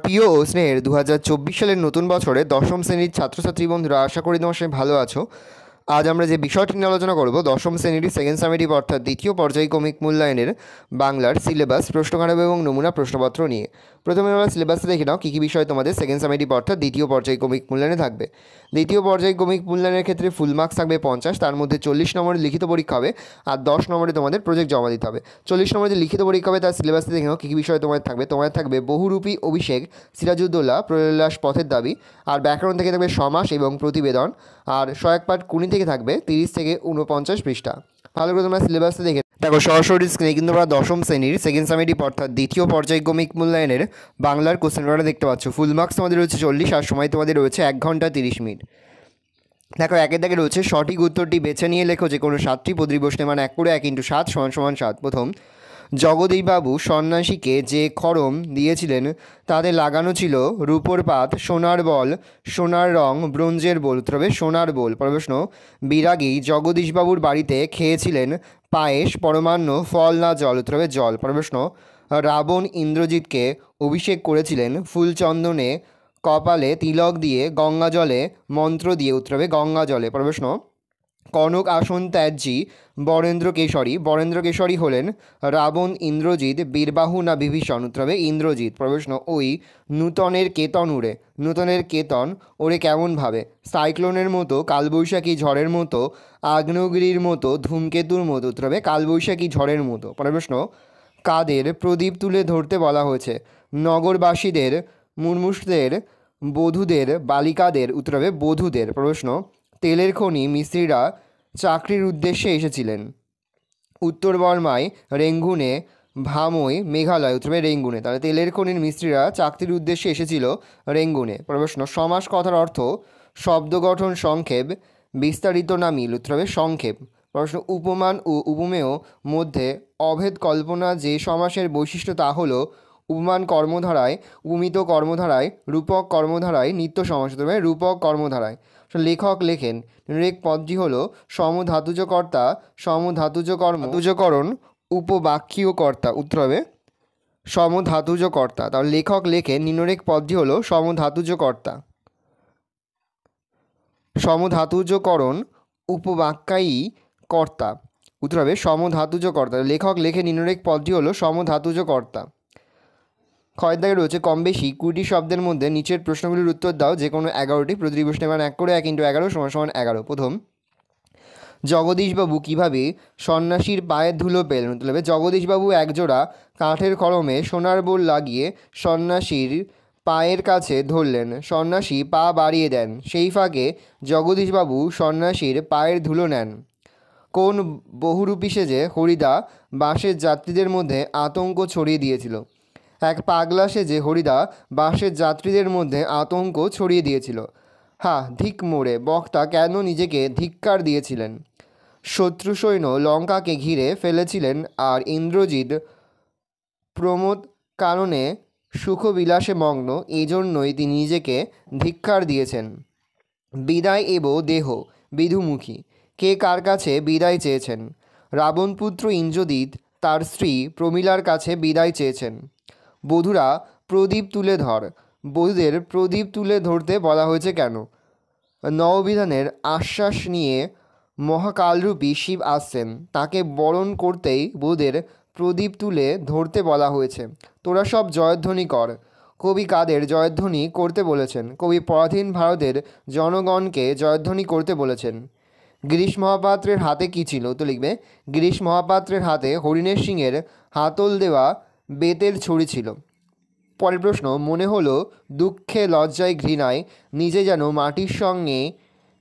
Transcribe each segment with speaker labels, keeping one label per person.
Speaker 1: প্রিয় ও স্নেহের 2024 সালের নতুন বছরে দশম শ্রেণীর ছাত্রছাত্রী বন্ধুরা, আশা করি তোমার সঙ্গে ভালো আছো। আজ আমরা যে বিষয়টি নিয়ে আলোচনা করব, দশম শ্রেণীর সেকেন্ড সামেটিভ অর্থাৎ দ্বিতীয় পর্যায়ক্রমিক মূল্যায়নের বাংলার সিলেবাস, প্রশ্নকাঠামো এবং নমুনা প্রশ্নপত্র নিয়ে। প্রথমে আমরা সিলেবাসে দেখে নাও কী কী বিষয় তোমাদের সেকেন্ড সামেটিভ অর্থাৎ দ্বিতীয় পর্যায়ক্রমিক মূল্যায়নে থাকবে। দ্বিতীয় পর্যায়ক্রমিক মূল্যায়নের ক্ষেত্রে ফুল মার্কস থাকবে 50, তার মধ্যে 40 নম্বরের লিখিত পরীক্ষা হবে আর 10 নম্বরে তোমাদের প্রজেক্ট জমা দিতে হবে। 40 নম্বরে যে লিখিত পরীক্ষা হবে তার সিলেবাসে দেখে নাও কী কী বিষয় তোমাদের থাকবে। তোমাদের থাকবে বহুরূপী অভিষেক, সিরাজউদ্দৌলা, প্রলয়লাস, পথের দাবি। আর ব্যাকরণ থেকে থাকবে সমাস এবং প্রতিবেদন। আর সহায়ক পাঠ কুনি থেকে থাকবে 30 থেকে 49 পৃষ্ঠা। ভালো করে তোমরা সিলেবাসটা দেখো সরাসরি স্ক্রিনে কিন্তু আমরা দশম শ্রেণীর সেকেন্ড সামেটিভ অর্থাৎ দ্বিতীয় পর্যায়ক্রমিক মূল্যায়নের বাংলার কোশ্চেন পেপারটা দেখতে পাচ্ছ। ফুল মার্কস তোমাদের রয়েছে 40 আর সময় তোমাদের রয়েছে 1 ঘন্টা 30 মিনিট। দেখো একের দাগে রয়েছে সঠিক উত্তরটি বেছে নিয়ে লেখো যে কোনো 7টি পদী প্রশ্নে, মানে 1 করে 1 × 7 = 7। প্রথম, জগদীশবাবু সন্ন্যাসীকে যে খড়ম দিয়েছিলেন তাতে লাগানো ছিল রূপোর পাত, সোনার বল, সোনার রং, ব্রোঞ্জের বোল। উত্তর হবে সোনার বোল। প্রশ্ন, বিরাগী জগদীশবাবুর বাড়িতে খেয়েছিলেন পায়েস, পরমান্ন, ফল না জল। উত্তর হবে জল। প্রশ্ন, রাবণ ইন্দ্রজিৎকে অভিষেক করেছিলেন ফুলচন্দনে, কপালে তিলক দিয়ে, গঙ্গা জলে, মন্ত্র দিয়ে। উত্তর হবে গঙ্গা জলে। প্রশ্ন, কনক আসন ত্যাজ্যী বরেন্দ্র কেশরী হলেন রাবণ, ইন্দ্রজিৎ, বীরবাহু না বিভীষণ। উত্তর হবে ইন্দ্রজিৎ। প্রশ্ন, ওই নূতনের কেতন ওরে কেমন ভাবে? সাইক্লোনের মতো, কালবৈশাখী ঝড়ের মতো, আগ্নেয়গিরির মতো, ধূমকেতুর মতো। উত্তর হবে কালবৈশাখী ঝড়ের মতো। প্রশ্ন, কাদের প্রদীপ তুলে ধরতে বলা হয়েছে? নগরবাসীদের, মুমূর্ষুদের, বধূদের, বালিকাদের। উত্তর হবে বধূদের। প্রশ্ন, তেলের খনি মিস্ত্রিরা চাকরির উদ্দেশ্যে এসেছিলেন উত্তর বর্মায়, রেঙ্গুনে, ভামই, মেঘালয়। উত্তর হবে রেঙ্গুনে। তাহলে তেলের খনির মিস্ত্রিরা চাকরির উদ্দেশ্যে এসেছিল রেঙ্গুনে। প্রশ্ন, সমাস কথার অর্থ শব্দ গঠন সংক্ষেপ, বিস্তারিত না মিল। উত্তর হবে সংক্ষেপ। প্রশ্ন, উপমান ও উপমেয় মধ্যে অভেদ কল্পনা যে সমাসের বৈশিষ্ট্য তা হলো উপমান কর্মধারায়, উপমিত কর্মধারায়, রূপক কর্মধারায়, নিত্য সমাস। উত্তর হবে রূপক কর্মধারায়। লেখক লেখেন রেক পদটি হলো সমধাতুজ কর্তা, সমধাতুজ ধাতুজকরণ, উপবাক্যীয় কর্তা। উত্তর হবে সমধাতুজ কর্তা। তাহলে লেখক লেখেন নিম্নরেখ পদটি হলো সমধাতুজ কর্তা, সমধাতুজকরণ, উপবাক্যায়ী কর্তা। উত্তর হবে সমধাতুজ কর্তা। লেখক লেখে নিম্নরেখ পদটি হলো সমধাতুজ কর্তা। ক্ষয়ের দাগে রয়েছে কম বেশি 20টি শব্দের মধ্যে নিচের প্রশ্নগুলির উত্তর দাও যে কোনো 11টি। প্রতিটি প্রশ্নে মানে 1 করে 1 × 11 = 11। প্রথম, জগদীশবাবু কীভাবে সন্ন্যাসীর পায়ের ধুলো পেলেন? উত্তর হবে জগদীশবাবু একজোড়া কাঠের খড়মে সোনার বোল লাগিয়ে সন্ন্যাসীর পায়ের কাছে ধরলেন। সন্ন্যাসী পা বাড়িয়ে দেন, সেই ফাঁকে জগদীশবাবু সন্ন্যাসীর পায়ের ধুলো নেন। কোন বহুরূপী সেজে হরিদা বাসের যাত্রীদের মধ্যে আতঙ্ক ছড়িয়ে দিয়েছিল? এক পাগলা সেজে হরিদা বাসের যাত্রীদের মধ্যে আতঙ্ক ছড়িয়ে দিয়েছিল। ধিক মোড়ে বক্তা কেন নিজেকে ধিক্কার দিয়েছিলেন? শত্রু সৈন্য লঙ্কাকে ঘিরে ফেলেছিলেন আর ইন্দ্রজিৎ প্রমোদ কারণে সুখবিলাসে মগ্ন, এই জন্যই তিনি নিজেকে ধিক্কার দিয়েছেন। বিদায় এব দেহ বিধুমুখী, কে কার কাছে বিদায় চেয়েছেন? রাবণপুত্র ইন্দ্রজিৎ তার স্ত্রী প্রমীলার কাছে বিদায় চেয়েছেন। বধূরা প্রদীপ তুলে ধর, বধূদের প্রদীপ তুলে ধরতে বলা হয়েছে কেন? নববিধানের আশ্বাস নিয়ে মহাকালরূপী শিব আসছেন, তাকে বরণ করতেই বধূদের প্রদীপ তুলে ধরতে বলা হয়েছে। তোরা সব জয়ধ্বনি কর। কবি কাদের জয়ধ্বনি করতে বলেছেন? কবি পরাধীন ভারতের জনগণকে জয়ধ্বনি করতে বলেছেন। গিরিশ মহাপাত্রের হাতে কী ছিল? তো লিখবে গিরিশ মহাপাত্রের হাতে হরিণের সিংয়ের হাতল দেওয়া বেতের ছুরি ছিল। পরের প্রশ্ন, মনে হলো দুঃখে লজ্জায় ঘৃণায় নিজে যেন মাটির সঙ্গে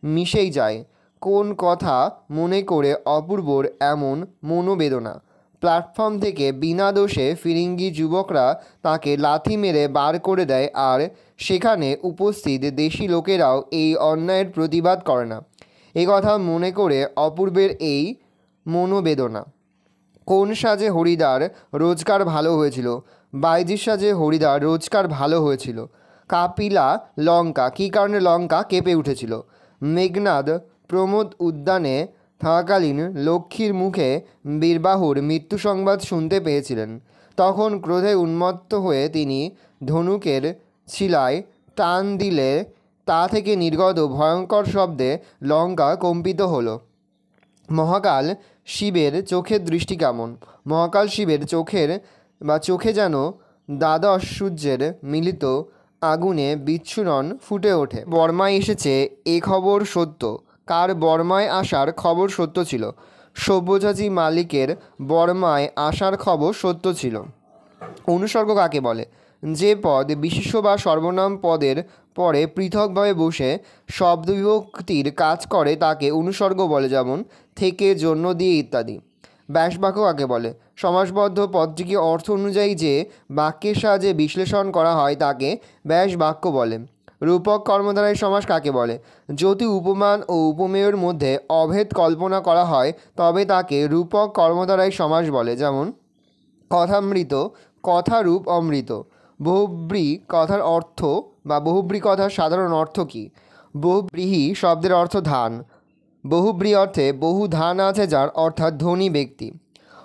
Speaker 1: মিশেই যায়। কোন কথা মনে করে অপূর্বর এমন মনোবেদনা? প্ল্যাটফর্ম থেকে বিনা দোষে ফিরিঙ্গি যুবকরা তাকে লাথি মেরে বার করে দেয় আর সেখানে উপস্থিত দেশি লোকেরাও এই অন্যায়ের প্রতিবাদ করে না। এ কথা মনে করে অপূর্বের এই মনোবেদনা। কোন সাজে হরিদার রোজগার ভালো হয়েছিল? বাইজির সাজে হরিদার রোজগার ভালো হয়েছিল। কাপিলা লঙ্কা, কী কারণে লঙ্কা কেঁপে উঠেছিল? মেঘনাদ প্রমোদ উদ্যানে থাকাকালীন লক্ষ্মীর মুখে বীরবাহুর মৃত্যু সংবাদ শুনতে পেয়েছিলেন। তখন ক্রোধে উন্মত্ত হয়ে তিনি ধনুকের শিলায় টান দিলে তা থেকে নির্গত ভয়ঙ্কর শব্দে লঙ্কা কম্পিত হলো। মহাকাল শিবের চোখের দৃষ্টি কেমন? মহাকাল শিবের চোখে যেন দ্বাদশ সূর্যের মিলিত আগুনে বিচ্ছুরণ ফুটে ওঠে। বর্মায় এসেছে এ খবর সত্য। কার বর্মায় আসার খবর সত্য ছিল? সব্যসাচী মালিকের বর্মায় আসার খবর সত্য ছিল। অনুসর্গ কাকে বলে? যে পদ বিশেষ্য বা সর্বনাম পদের পরে পৃথকভাবে বসে শব্দবিভক্তির কাজ করে তাকে অনুসর্গ বলে, যেমন থেকে, জন্য, দিয়ে ইত্যাদি। ব্যাসবাক্য কাকে বলে? সমাসবদ্ধ পদটিকে অর্থ অনুযায়ী যে বাক্যের সাহায্যে বিশ্লেষণ করা হয় তাকে ব্যাসবাক্য বলে। রূপক কর্মধারয় সমাস কাকে বলে? যদি উপমান ও উপমেয়ের মধ্যে অভেদ কল্পনা করা হয় তবে তাকে রূপক কর্মধারয় সমাস বলে, যেমন কথামৃত, কথারূপ অমৃত। বহুব্রী কথার অর্থ বা বহুব্রী কথার সাধারণ অর্থ কী? বহুব্রীহি শব্দের অর্থ ধান। বহুব্রী অর্থে বহু ধান আছে যার, অর্থাৎ ধনী ব্যক্তি।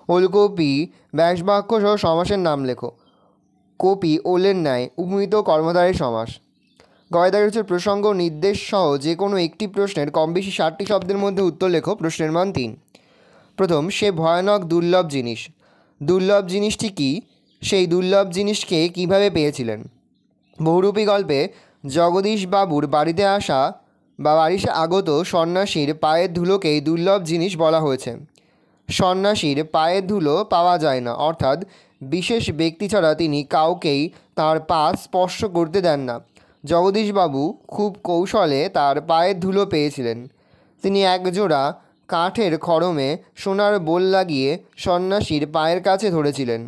Speaker 1: ওলকপি ব্যাসবাক্য সহ সমাসের নাম লেখো। কপি ওলের ন্যায় উপমিত কর্মধারয় সমাস। গয়দার হচ্ছে প্রসঙ্গ নির্দেশ সহ যে কোনো একটি প্রশ্নের কম বেশি 60টি শব্দের মধ্যে উত্তর লেখো। প্রশ্নের মান 3। প্রথম, সে ভয়ানক দুর্লভ জিনিস। দুর্লভ জিনিসটি কি? সেই দুর্লভ জিনিসকে কিভাবে পেয়েছিলেন? বহুরূপী গল্পে জগদীশ বাবুর বাড়িতে আসা বা বাড়িতে আগত সন্ন্যাসীর পায়ের ধুলোকেই দুর্লভ জিনিস বলা হয়েছে। সন্ন্যাসীর পায়ের ধুলো পাওয়া যায় না, অর্থাৎ বিশেষ ব্যক্তি ছাড়া তিনি কাউকেই তার পা স্পর্শ করতে দেন না। জগদীশবাবু খুব কৌশলে তার পায়ের ধুলো পেয়েছিলেন। তিনি একজোড়া কাঠের খড়মে সোনার বোল লাগিয়ে সন্ন্যাসীর পায়ের কাছে ধরেছিলেন।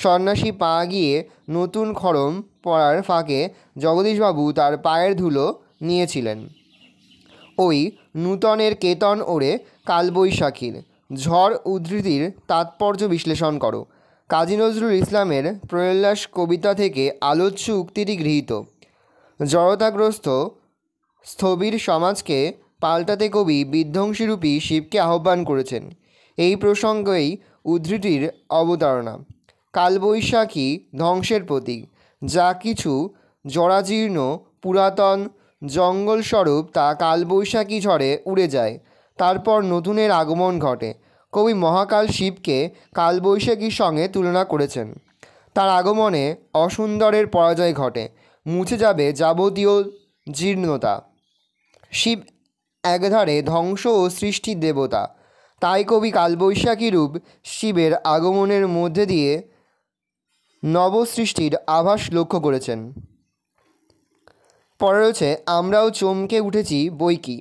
Speaker 1: সন্ন্যাসী পা গিয়ে নতুন খড়ম পরার ফাঁকে জগদীশবাবু তার পায়ের ধুলো নিয়েছিলেন। ওই নূতনের কেতন ওড়ে কালবৈশাখীর। ঝড় উদ্ধৃতির তাৎপর্য বিশ্লেষণ করো। কাজী নজরুল ইসলামের প্রয়োল্লাস কবিতা থেকে আলোচ্য উক্তিটি গৃহীত। জড়তাগ্রস্ত স্থবির সমাজকে পাল্টাতে কবি বিধ্বংসীরূপী শিবকে আহ্বান করেছেন। এই প্রসঙ্গেই উদ্ধৃতির অবতারণা। কালবৈশাখী ধ্বংসের প্রতীক। যা কিছু জরাজীর্ণ পুরাতন জঙ্গলস্বরূপ তা কালবৈশাখী ঝড়ে উড়ে যায়, তারপর নতুনের আগমন ঘটে। কবি মহাকাল শিবকে কালবৈশাখীর সঙ্গে তুলনা করেছেন। তার আগমনে অসুন্দরের পরাজয় ঘটে, মুছে যাবে যাবতীয় জীর্ণতা। শিব একধারে ধ্বংস ও সৃষ্টির দেবতা, তাই কবি কালবৈশাখী রূপ শিবের আগমনের মধ্যে দিয়ে নবসৃষ্টির আভাস লক্ষ্য করেছেন। পরে রয়েছে আমরাও চমকে উঠেছি বৈকি,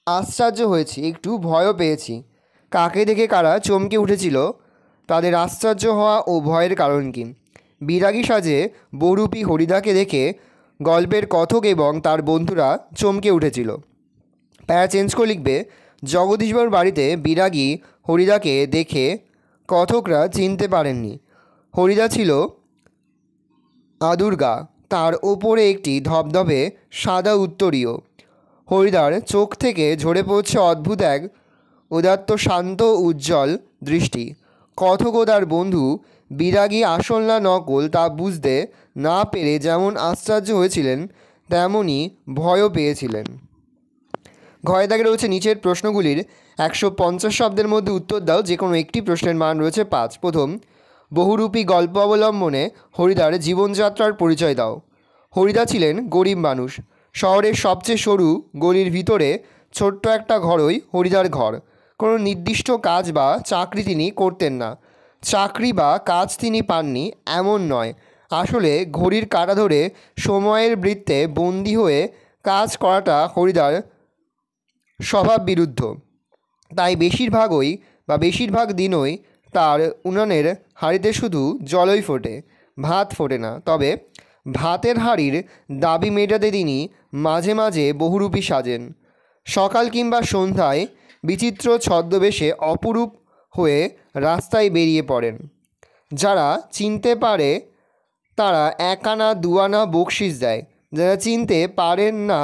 Speaker 1: আশ্চর্য হয়েছি, একটু ভয়ও পেয়েছি। কাকে দেখে কারা চমকে উঠেছিল? তাদের আশ্চর্য হওয়া ও ভয়ের কারণ কী? বিরাগী সাজে বহুরূপী হরিদাকে দেখে গল্পের কথক এবং তার বন্ধুরা চমকে উঠেছিল। প্যারা চেঞ্জ করে লিখবে, জগদীশবাবুর বাড়িতে বিরাগী হরিদাকে দেখে কথকরা চিনতে পারেননি। হরিদা ছিল আদুর্গা, তার ওপরে একটি ধবধবে সাদা উত্তরীয়। হরিদার চোখ থেকে ঝরে পড়ছে অদ্ভুত এক উদাত্ত শান্ত উজ্জ্বল দৃষ্টি। কথক ও তার বন্ধু বিরাগী আসল না নকল তা বুঝতে না পেরে যেমন আশ্চর্য হয়েছিলেন তেমনই ভয়ও পেয়েছিলেন। ঘরে দাগে রয়েছে নিচের প্রশ্নগুলির 150 শব্দের মধ্যে উত্তর দাও। যে কোনো একটি প্রশ্নের মান রয়েছে 5। প্রথম, বহুরূপী গল্প অবলম্বনে হরিদার জীবনযাত্রার পরিচয় দাও। হরিদা ছিলেন গরিব মানুষ। শহরের সবচেয়ে সরু গলির ভিতরে ছোট্ট একটা ঘরই হরিদার ঘর। কোনো নির্দিষ্ট কাজ বা চাকরি তিনি করতেন না। চাকরি বা কাজ তিনি পাননি এমন নয়, আসলে ঘড়ির কাঁটা ধরে সময়ের বৃত্তে বন্দী হয়ে কাজ করাটা হরিদার স্বভাব বিরুদ্ধ। তাই বেশিরভাগ দিনই তার উনানের হাঁড়িতে শুধু জলই ফোটে, ভাত ফোটে না। তবে ভাতের হাঁড়ির দাবি মেটাতে তিনি মাঝে মাঝে বহুরূপী সাজেন। সকাল কিংবা সন্ধ্যায় বিচিত্র ছদ্মবেশে অপরূপ হয়ে রাস্তায় বেরিয়ে পড়েন। যারা চিনতে পারে তারা 1 আনা 2 আনা বকশিস দেয়। যারা চিনতে পারেন না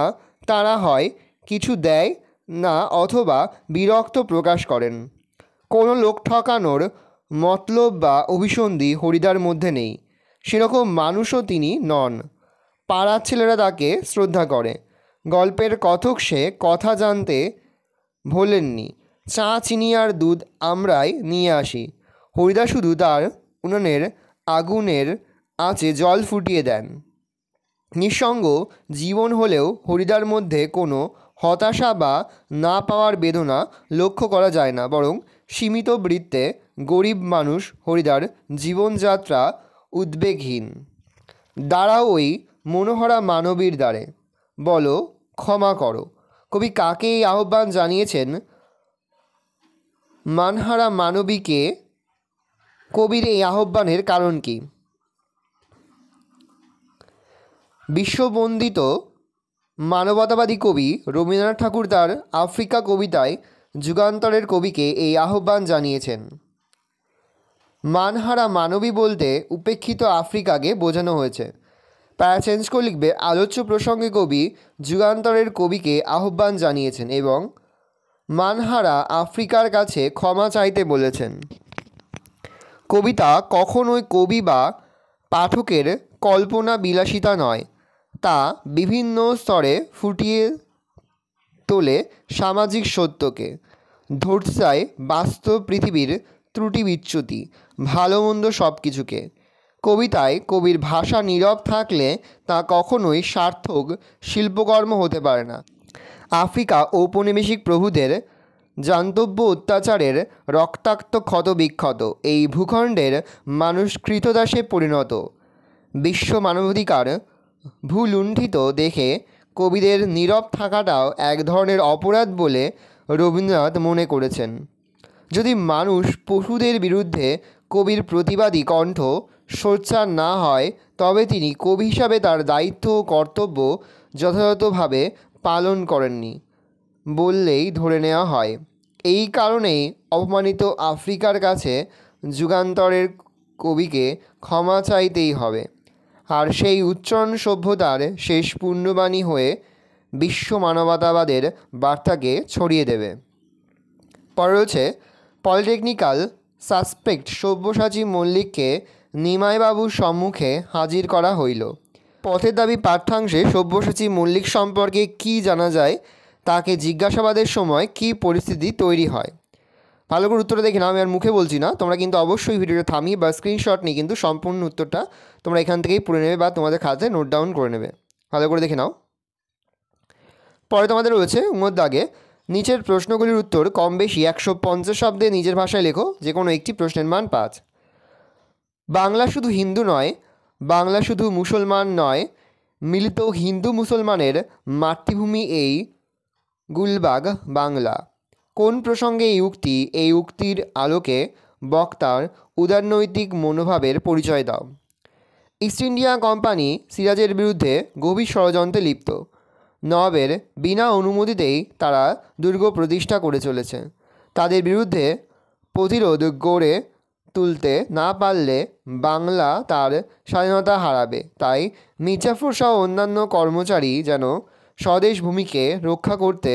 Speaker 1: তারা হয় কিছু দেয় না অথবা বিরক্ত প্রকাশ করেন। কোনো লোক ঠকানোর মতলব বা অভিসন্ধি হরিদার মধ্যে নেই, সেরকম মানুষও তিনি নন। পাড়ার ছেলেরা তাকে শ্রদ্ধা করে। গল্পের কথক সে কথা জানতে ভোলেননি। চা, চিনি আর দুধ আমরাই নিয়ে আসি। হরিদা শুধু তার উনুনের আগুনের আঁচে জল ফুটিয়ে দেন। নিঃসঙ্গ জীবন হলেও হরিদার মধ্যে কোনো হতাশা বা না পাওয়ার বেদনা লক্ষ্য করা যায় না, বরং সীমিত বৃত্তে গরিব মানুষ হরিদার জীবনযাত্রা উদ্বেগহীন। দাঁড়াও ওই মনোহরা মানবীর দ্বারে, বলো ক্ষমা করো। কবি কাকে এই আহ্বান জানিয়েছেন? মানহারা মানবীকে। কবির এই আহ্বানের কারণ কি? বিশ্ববন্দিত মানবতাবাদী কবি রবীন্দ্রনাথ ঠাকুর তার আফ্রিকা কবিতায় যুগান্তরের কবিকে এই আহ্বান জানিয়েছেন। মানহারা মানবী বলতে উপেক্ষিত আফ্রিকাকে বোঝানো হয়েছে। প্যারা চেঞ্জ করে লিখবে, আলোচ্য প্রসঙ্গে কবি যুগান্তরের কবিকে আহ্বান জানিয়েছেন এবং মানহারা আফ্রিকার কাছে ক্ষমা চাইতে বলেছেন। কবিতা কখনোই কবি বা পাঠকের কল্পনা বিলাসিতা নয়, তা বিভিন্ন স্তরে ফুটিয়ে তোলে সামাজিক সত্যকে, ধরতে বাস্তব পৃথিবীর ত্রুটি বিচ্যুতি, ভালো মন্দ সব কিছুকে। কবিতায় কবির ভাষা নীরব থাকলে তা কখনোই সার্থক শিল্পকর্ম হতে পারে না। আফ্রিকা ঔপনিবেশিক প্রভুদের জান্তব্য অত্যাচারের রক্তাক্ত ক্ষত বিক্ষত এই ভূখণ্ডের মানুষ কৃতদাসে পরিণত। বিশ্ব মানবাধিকার ভূলুণ্ঠিত দেখে কবিদের নীরব থাকাটাও এক ধরনের অপরাধ বলে রবীন্দ্রনাথ মনে করেছেন। যদি মানুষ পশুদের বিরুদ্ধে কবির প্রতিবাদী কণ্ঠ সোচ্চার না হয়, তবে তিনি কবি হিসাবে তার দায়িত্ব ও কর্তব্য যথাযথভাবে পালন করেননি বললেই ধরে নেওয়া হয়। এই কারণেই অপমানিত আফ্রিকার কাছে যুগান্তরের কবিকে ক্ষমা চাইতেই হবে, আর সেই উচ্চারণ সভ্যতার শেষ পুণ্যবাণী হয়ে বিশ্ব মানবতাবাদের বার্তাকে ছড়িয়ে দেবে। পরে রয়েছে, পলিটেকনিক্যাল সাসপেক্ট সব্যসাচী মল্লিককে নিমাইবাবুর সম্মুখে হাজির করা হইল। পথের দাবি পাঠ্যাংশে সব্যসাচী মল্লিক সম্পর্কে কী জানা যায়, তাকে জিজ্ঞাসাবাদের সময় কী পরিস্থিতি তৈরি হয়। ভালো করে উত্তরটা দেখে নাও, আমি আর মুখে বলছি না, তোমরা কিন্তু অবশ্যই ভিডিওটা থামিয়ে বা স্ক্রিনশট নিয়ে কিন্তু সম্পূর্ণ উত্তরটা তোমরা এখান থেকেই পড়ে নেবে বা তোমাদের খাতায় নোট ডাউন করে নেবে। ভালো করে দেখে নাও। পরে তোমাদের রয়েছে দাগে, নিচের প্রশ্নগুলির উত্তর কম বেশি 150 শব্দে নিজের ভাষায় লেখো, যে কোনো একটি প্রশ্নের মান 5। বাংলা শুধু হিন্দু নয়, বাংলা শুধু মুসলমান নয়, মিলিত হিন্দু মুসলমানের মাতৃভূমি এই গুলবাগ বাংলা। কোন প্রসঙ্গে এই উক্তির আলোকে বক্তার উদারনৈতিক মনোভাবের পরিচয় দাও। ইস্ট ইন্ডিয়া কোম্পানি সিরাজের বিরুদ্ধে গভীর ষড়যন্ত্রে লিপ্ত। নবাবের বিনা অনুমতিতেই তারা দুর্গ প্রতিষ্ঠা করে চলেছে। তাদের বিরুদ্ধে প্রতিরোধ গড়ে তুলতে না পারলে বাংলা তার স্বাধীনতা হারাবে। তাই মির্জাফর সহ অন্যান্য কর্মচারী যেন স্বদেশ ভূমিকে রক্ষা করতে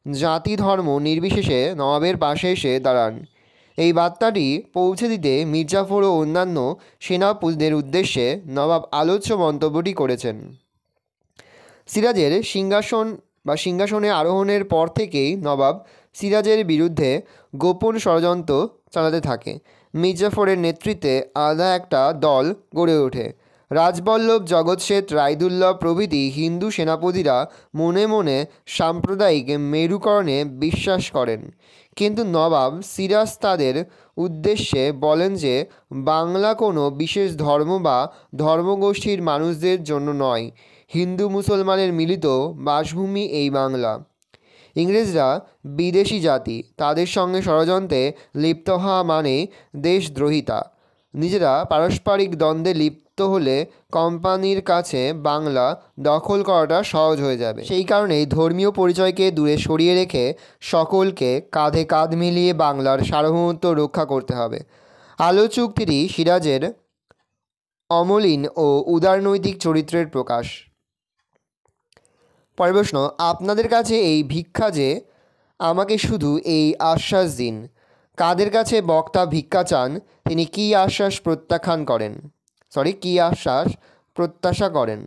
Speaker 1: জাতি ধর্ম নির্বিশেষে নবাবের পাশে এসে দাঁড়ান। এই বার্তাটি পৌঁছে দিতে মির্জাফর ও অন্যান্য সেনাপতিদের উদ্দেশ্যে নবাব আলোচ্য মন্তব্যটি করেছেন। সিরাজের সিংহাসনে আরোহণের পর থেকেই নবাব সিরাজের বিরুদ্ধে গোপন ষড়যন্ত্র চালাতে থাকে। মির্জাফরের নেতৃত্বে আলাদা একটা দল গড়ে ওঠে। রাজবল্লভ, জগৎ শেঠ, রায়দুল্লাহ প্রভৃতি হিন্দু সেনাপতিরা মনে মনে সাম্প্রদায়িক মেরুকরণে বিশ্বাস করেন, কিন্তু নবাব সিরাজ তাদের উদ্দেশ্যে বলেন যে বাংলা কোনো বিশেষ ধর্ম বা ধর্মগোষ্ঠীর মানুষদের জন্য নয়, হিন্দু মুসলমানের মিলিত বাসভূমি এই বাংলা। ইংরেজরা বিদেশি জাতি, তাদের সঙ্গে ষড়যন্ত্রে লিপ্ত হওয়া মানে দেশদ্রোহিতা। নিজেরা পারস্পরিক দ্বন্দ্বে লিপ্ত হলে কোম্পানির কাছে বাংলা দখল করাটা সহজ হয়ে যাবে। সেই কারণেই ধর্মীয় পরিচয়কে দূরে সরিয়ে রেখে সকলকে কাঁধে কাঁধ মিলিয়ে বাংলার সার্বভৌমত্ব রক্ষা করতে হবে। আলোচ্য উক্তিটি সিরাজের অমলিন ও উদারনৈতিক চরিত্রের প্রকাশ। পরের প্রশ্ন, আপনাদের কাছে এই ভিক্ষা যে আমাকে শুধু এই আশ্বাস দিন। কাদের কাছে বক্তা ভিক্ষা চান, তিনি কী আশ্বাস প্রত্যাশা করেন?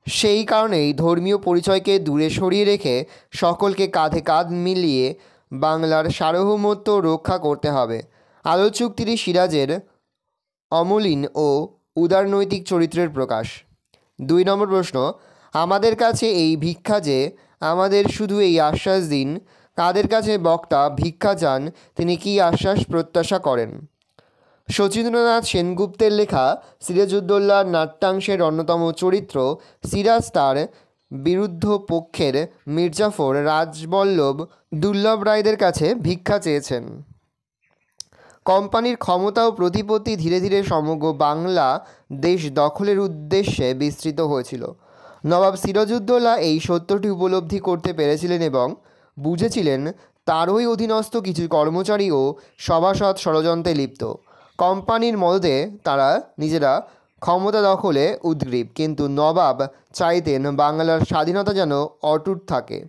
Speaker 1: সেই কারণেই ধর্মীয় পরিচয়কে দূরে সরিয়ে রেখে সকলকে কাঁধে কাঁধ মিলিয়ে বাংলার সার্বভৌমত্ব রক্ষা করতে হবে। আলোকচুক্তিটি সিরাজের অমলিন ও উদারনৈতিক চরিত্রের প্রকাশ। 2 নম্বর প্রশ্ন, আমাদের কাছে এই ভিক্ষা যে, আমাদের শুধু এই আশ্বাস দিন। কাদের কাছে বক্তা ভিক্ষা চান, তিনি কী আশ্বাস প্রত্যাশা করেন? শচীন্দ্রনাথ সেনগুপ্তের লেখা সিরাজউদ্দৌলার নাট্যাংশের অন্যতম চরিত্র সিরাজ তার বিরুদ্ধ পক্ষের মির্জাফর, রাজবল্লভ, দুর্লভ রায়দের কাছে ভিক্ষা চেয়েছেন। কোম্পানির ক্ষমতা ও প্রতিপত্তি ধীরে ধীরে সমগ্র বাংলা দেশ দখলের উদ্দেশ্যে বিস্তৃত হয়েছিল। নবাব সিরাজউদ্দৌলা এই সত্যটি উপলব্ধি করতে পেরেছিলেন এবং বুঝেছিলেন তারই অধীনস্থ কিছু কর্মচারী ও সভাসদ ষড়যন্ত্রে লিপ্ত। কোম্পানির মদদে তারা নিজেরা ক্ষমতা দখলে উদ্গ্রীব, কিন্তু নবাব চাইতেন বাংলার স্বাধীনতা যেন অটুট থাকে,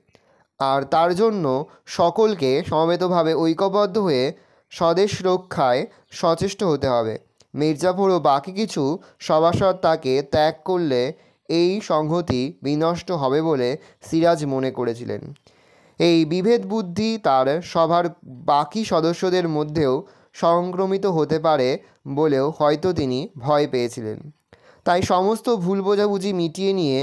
Speaker 1: আর তার জন্য সকলকে সমবেতভাবে ঐক্যবদ্ধ হয়ে স্বদেশ রক্ষায় সচেষ্ট হতে হবে। মির্জাফর ও বাকি কিছু সভাসদ তাকে ত্যাগ করলে এই সংহতি বিনষ্ট হবে বলে সিরাজ মনে করেছিলেন। এই বিভেদ বুদ্ধি তার সভার বাকি সদস্যদের মধ্যেও সংক্রমিত হতে পারে বলেও হয়তো তিনি ভয় পেয়েছিলেন। তাই সমস্ত ভুল বোঝাবুঝি মিটিয়ে নিয়ে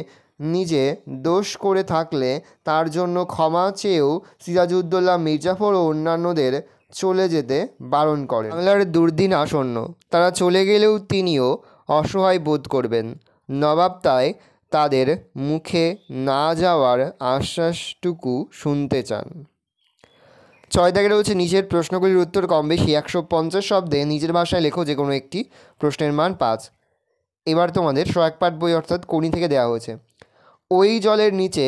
Speaker 1: নিজে দোষ করে থাকলে তার জন্য ক্ষমা চেয়েও সিরাজউদ্দৌলা মির্জাফর ও অন্যান্যদের চলে যেতে বারণ করেন। বাংলার দুর্দিন আসন্ন, তারা চলে গেলেও তিনিও অসহায় বোধ করবেন। নবাব তাই তাদের মুখে না যাওয়ার আশ্বাসটুকু শুনতে চান। 6 দাগে রয়েছে নিচের প্রশ্নগুলির উত্তর কম বেশি 150 শব্দে নিজের ভাষায় লেখো যে কোনো একটি। প্রশ্নের মান 5। এবার তোমাদের সহায়ক পাঠ বই অর্থাৎ কোনি থেকে দেওয়া হয়েছে। ওই জলের নিচে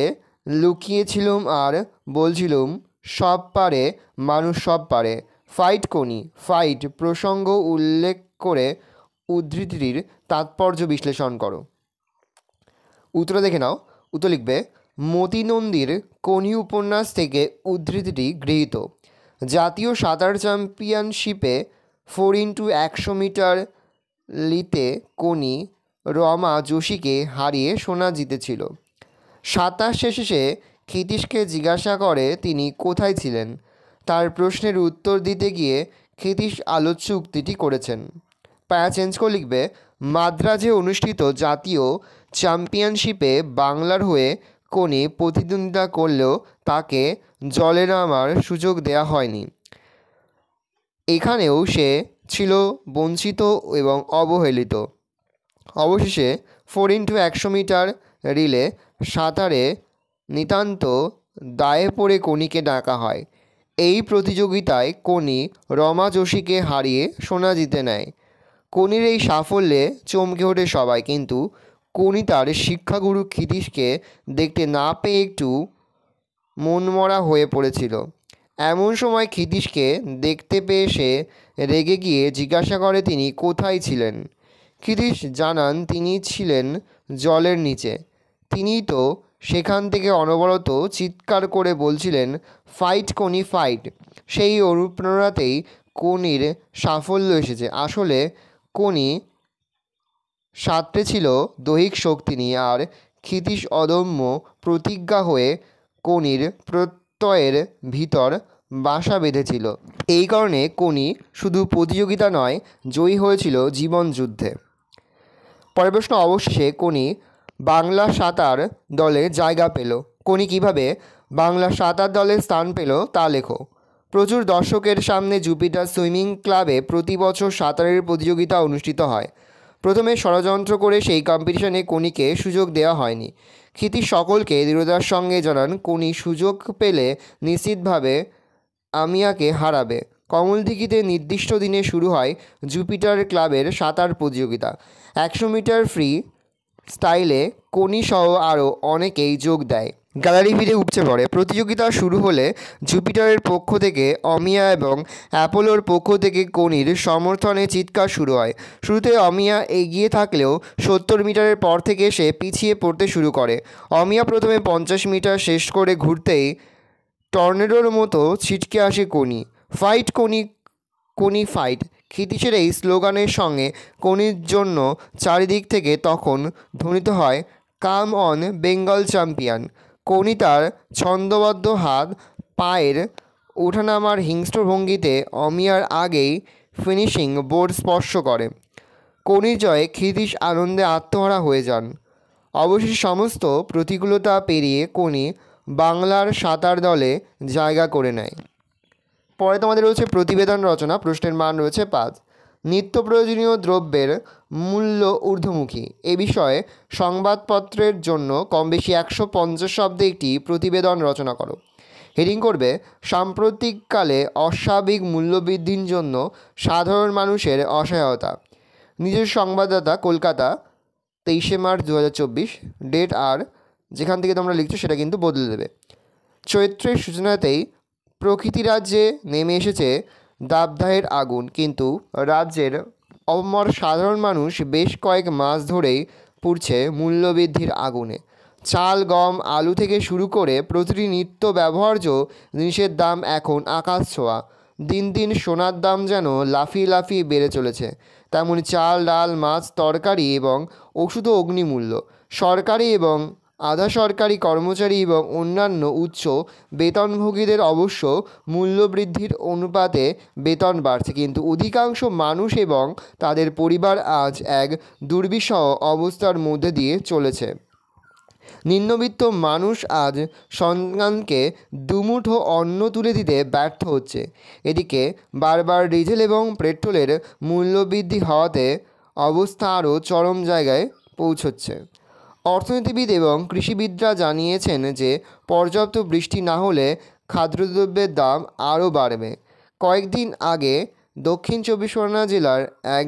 Speaker 1: লুকিয়েছিলুম আর বলছিলুম সব পারে মানুষ সব পারে। ফাইট কোনি। ফাইট প্রসঙ্গ উল্লেখ করে উদ্ধৃতির তাৎপর্য বিশ্লেষণ করো। উত্তর দেখে নাও। উত্তর লিখবে মতি নন্দীর কোনি উপন্যাস থেকে উদ্ধৃতিটি গৃহীত। জাতীয় সাঁতার চ্যাম্পিয়নশিপে 4x100 মিটার লিতে কোনি রমা যোশীকে হারিয়ে সোনা জিতেছিল। সাঁতার শেষে সে ক্ষিতীশকে জিজ্ঞাসা করে তিনি কোথায় ছিলেন। তার প্রশ্নের উত্তর দিতে গিয়ে ক্ষিতীশ আলোচ্য উক্তিটি করেছেন। প্যারা চেঞ্জ করে লিখবে মাদ্রাজে অনুষ্ঠিত জাতীয় চ্যাম্পিয়নশিপে বাংলার হয়ে কোনি প্রতিদ্বন্দ্বিতা করলেও তাকে জলে নামার সুযোগ দেওয়া হয়নি। এখানেও সে ছিল বঞ্চিত এবং অবহেলিত। অবশেষে 4x100 মিটার রিলে সাঁতারে নিতান্ত দায়ে পড়ে কোনিকে ডাকা হয়। এই প্রতিযোগিতায় কোনি রমা যোশীকে হারিয়ে সোনা জিতে নেয়। কোনির এই সাফল্যে চমকে ওঠে সবাই, কিন্তু কোনি তার শিক্ষাগুরু ক্ষিতীশকে দেখতে না পেয়ে একটু মনমরা হয়ে পড়েছিল। এমন সময় ক্ষিতীশকে দেখতে পেয়ে সে রেগে গিয়ে জিজ্ঞাসা করে তিনি কোথায় ছিলেন। ক্ষিতীশ জানান তিনি ছিলেন জলের নিচে। তিনিই তো সেখান থেকে অনবরত চিৎকার করে বলছিলেন ফাইট কোনি ফাইট। সেই অনুপ্রেরণাতেই কোনির সাফল্য এসেছে। আসলে কোনি সাঁতরেছিল দৈহিক শক্তি নিয়ে, আর ক্ষিতীশ অদম্য প্রতিজ্ঞা হয়ে কোনির প্রত্যয়ের ভিতর বাসা বেঁধেছিল। এই কারণে কোনি শুধু প্রতিযোগিতা নয়, জয়ী হয়েছিল জীবন যুদ্ধে। পরের প্রশ্ন, অবশেষে কোনি বাংলা সাঁতার দলে জায়গা পেল। কোনি কীভাবে বাংলা সাঁতার দলে স্থান পেল তা লেখো। প্রচুর দর্শকের সামনে জুপিটার সুইমিং ক্লাবে প্রতি বছর সাঁতারের প্রতিযোগিতা অনুষ্ঠিত হয়। প্রথমে ষড়যন্ত্র করে সেই কম্পিটিশনে কোনিকে সুযোগ দেওয়া হয়নি। ক্ষিতীশ সকলকে দৃঢ়তার সঙ্গে জানান কোনি সুযোগ পেলে নিশ্চিতভাবে আমিয়াকে হারাবে। কমলদিঘিতে নির্দিষ্ট দিনে শুরু হয় জুপিটার ক্লাবের সাঁতার প্রতিযোগিতা। 100 মিটার ফ্রি স্টাইলে কোনি সহ আরও অনেকেই যোগ দেয়। গ্যালারি ভিড়ে উপচে পড়ে। প্রতিযোগিতা শুরু হলে জুপিটারের পক্ষ থেকে অমিয়া এবং অ্যাপোলোর পক্ষ থেকে কোনির সমর্থনে চিৎকার শুরু হয়। শুরুতে অমিয়া এগিয়ে থাকলেও 70 মিটারের পর থেকে সে পিছিয়ে পড়তে শুরু করে। অমিয়া প্রথমে 50 মিটার শেষ করে ঘুরতেই টর্নেডোর মতো ছিটকে আসে কোনি। ফাইট কোনি কোনি ফাইট। ক্ষিতীশের এই স্লোগানের সঙ্গে কোনির জন্য চারিদিক থেকে তখন ধ্বনিত হয় কাম অন বেঙ্গল চ্যাম্পিয়ন। কোনি তার ছন্দবদ্ধ হাত পায়ের ওঠানামার হিংস্র ভঙ্গিতে অমিয়ার আগেই ফিনিশিং বোর্ড স্পর্শ করে। কোনির জয়ে ক্ষিতীশ আনন্দে আত্মহারা হয়ে যান। অবশেষে সমস্ত প্রতিকূলতা পেরিয়ে কোনি বাংলার সাঁতার দলে জায়গা করে নেয়। পরে তোমাদের রয়েছে প্রতিবেদন রচনা, প্রশ্নের মান রয়েছে 5। নিত্য প্রয়োজনীয় দ্রব্যের মূল্য ঊর্ধ্বমুখী, এ বিষয়ে সংবাদপত্রের জন্য কম বেশি 150 শব্দে একটি প্রতিবেদন রচনা করো। হেডিং করবে সাম্প্রতিককালে অস্বাভাবিক মূল্যবৃদ্ধির জন্য সাধারণ মানুষের অসহায়তা। নিজের সংবাদদাতা, কলকাতা, 23শে মার্চ 2024। ডেট আর যেখান থেকে তোমরা লিখছো সেটা কিন্তু বদলে দেবে। চৈত্রের সূচনাতেই প্রকৃতি রাজ্যে নেমে এসেছে দাবদাহের আগুন, কিন্তু রাজ্যের অমর সাধারণ মানুষ বেশ কয়েক মাস ধরেই পুড়ছে মূল্যবৃদ্ধির আগুনে। চাল, গম, আলু থেকে শুরু করে প্রতিটি নিত্য ব্যবহার্য জিনিসের দাম এখন আকাশ ছোঁয়া। দিন দিন সোনার দাম যেন লাফিয়ে লাফিয়ে বেড়ে চলেছে। তেমনি চাল, ডাল, মাছ, তরকারি এবং ওষুধ ও অগ্নিমূল্য। সরকারি এবং আধা সরকারি কর্মচারী এবং অন্যান্য উচ্চ বেতনভোগীদের অবশ্য মূল্যবৃদ্ধির অনুপাতে বেতন বাড়ছে, কিন্তু অধিকাংশ মানুষ এবং তাদের পরিবার আজ এক দুর্বিষহ অবস্থার মধ্যে দিয়ে চলেছে। নিম্নবিত্ত মানুষ আজ সন্তানকে দুমুঠো অন্ন তুলে দিতে ব্যর্থ হচ্ছে। এদিকে বারবার ডিজেল এবং পেট্রোলের মূল্যবৃদ্ধি হওয়াতে অবস্থা আরও চরম জায়গায় পৌঁছচ্ছে। অর্থনীতিবিদ এবং কৃষিবিদরা জানিয়েছেন যে পর্যাপ্ত বৃষ্টি না হলে খাদ্যদ্রব্যের দাম আরও বাড়বে। কয়েকদিন আগে দক্ষিণ চব্বিশ পরগনা জেলার এক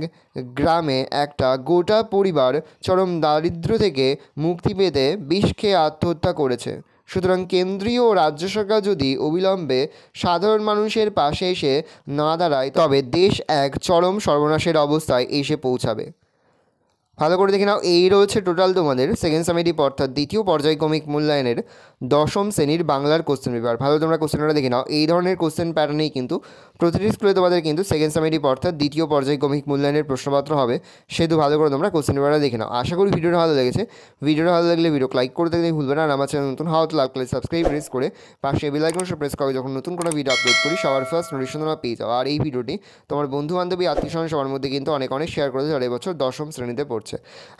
Speaker 1: গ্রামে একটা গোটা পরিবার চরম দারিদ্র্য থেকে মুক্তি পেতে বিষ খেয়ে আত্মহত্যা করেছে। সুতরাং কেন্দ্রীয় ও রাজ্য সরকার যদি অবিলম্বে সাধারণ মানুষের পাশে এসে না দাঁড়ায়, তবে দেশ এক চরম সর্বনাশের অবস্থায় এসে পৌঁছাবে। ভালো করে দেখে নাও, এই রয়েছে টোটাল তোমাদের সেকেন্ড সামেটিভ অর্থাৎ দ্বিতীয় পর্যায়ক্রমিক মূল্যায়নের 10ম শ্রেণীর বাংলার কোশ্চেন পেপার। ভালো তোমরা কোশ্চেনটা দেখে নাও। এই ধরনের কোশ্চেন প্যাটার্নেই কিন্তু প্রতিটি স্কুলে তোমাদের কিন্তু সেকেন্ড সামেটিভ অর্থাৎ দ্বিতীয় পর্যায়ক্রমিক মূল্যায়নের প্রশ্নপত্র হবে, সেহেতু ভালো করে তোমরা কোশ্চেন পেপারটা দেখে নাও। আশা করি ভিডিওটা ভালো লেগেছে। ভিডিওটা ভালো লাগলে ভিডিও লাইক করে দেখলে ভুলবে না, আর আমার চ্যানেল নতুন হওয়া তো লাইক করে সাবস্ক্রাইব প্রেস করে পাশে বেল আইকনটা প্রেস করে যখন নতুন কোনো ভিডিও আপলোড করি সবার ফার্স্ট নোটিফিকেশন তোমরা পেয়ে যাও। আর এই ভিডিওটি তোমার বন্ধু বান্ধবী, আত্মীয়স্বজন সবার মধ্যে কিন্তু অনেক শেয়ার করে যারা এবছর 10ম শ্রেণীতে পড়ছে।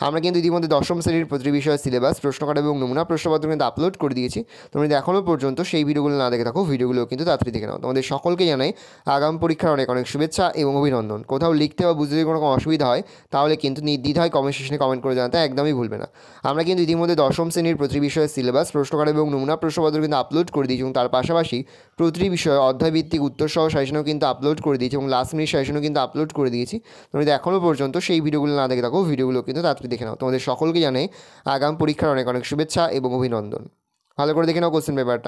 Speaker 1: আমরা কিন্তু ইতিমধ্যে 10ম শ্রেণীর প্রতিটি বিষয়ের সিলেবাস, প্রশ্নকাঠামো এবং নমুনা প্রশ্নপত্র কিন্তু আপলোড করে দিয়েছি। তোমরা যদি এখনও পর্যন্ত সেই ভিডিওগুলো না দেখে থাকো, ভিডিওগুলো কিন্তু তাড়াতাড়ি দেখে নাও। তোমাদের সকলকে জানাই আগামী পরীক্ষার অনেক শুভেচ্ছা এবং অভিনন্দন। কোথাও লিখতে বা বুঝতে যদি কোনো অসুবিধা হয় তাহলে কিন্তু নির্দ্বিধায় কমেন্ট সেকশনে কমেন্ট করে জানাতে একদমই ভুলবে না। আমরা কিন্তু ইতিমধ্যে 10ম শ্রেণীর প্রতিটি বিষয়ের সিলেবাস, প্রশ্নকাঠামো এবং নমুনা প্রশ্নপত্র কিন্তু আপলোড করে দিয়েছি এবং তার পাশাপাশি প্রতিটি বিষয়ে অধ্যায়ভিত্তিক উত্তর সহ সাজেশনও কিন্তু আপলোড করে দিয়েছি এবং লাস্ট মিনিট সাজেশনও কিন্তু আপলোড করে দিয়েছি। তোমরা যদি এখনও পর্যন্ত সেই ভিডিওগুলো না দেখে থাকো, ভিডিওগুলো কিন্তু তাড়াতাড়ি দেখে নাও। তোমাদের সকলকে জানাই আগামী পরীক্ষার অনেক শুভেচ্ছা এবং অভিনন্দন। ভালো করে দেখে নাও কোশ্চেন পেপারটা।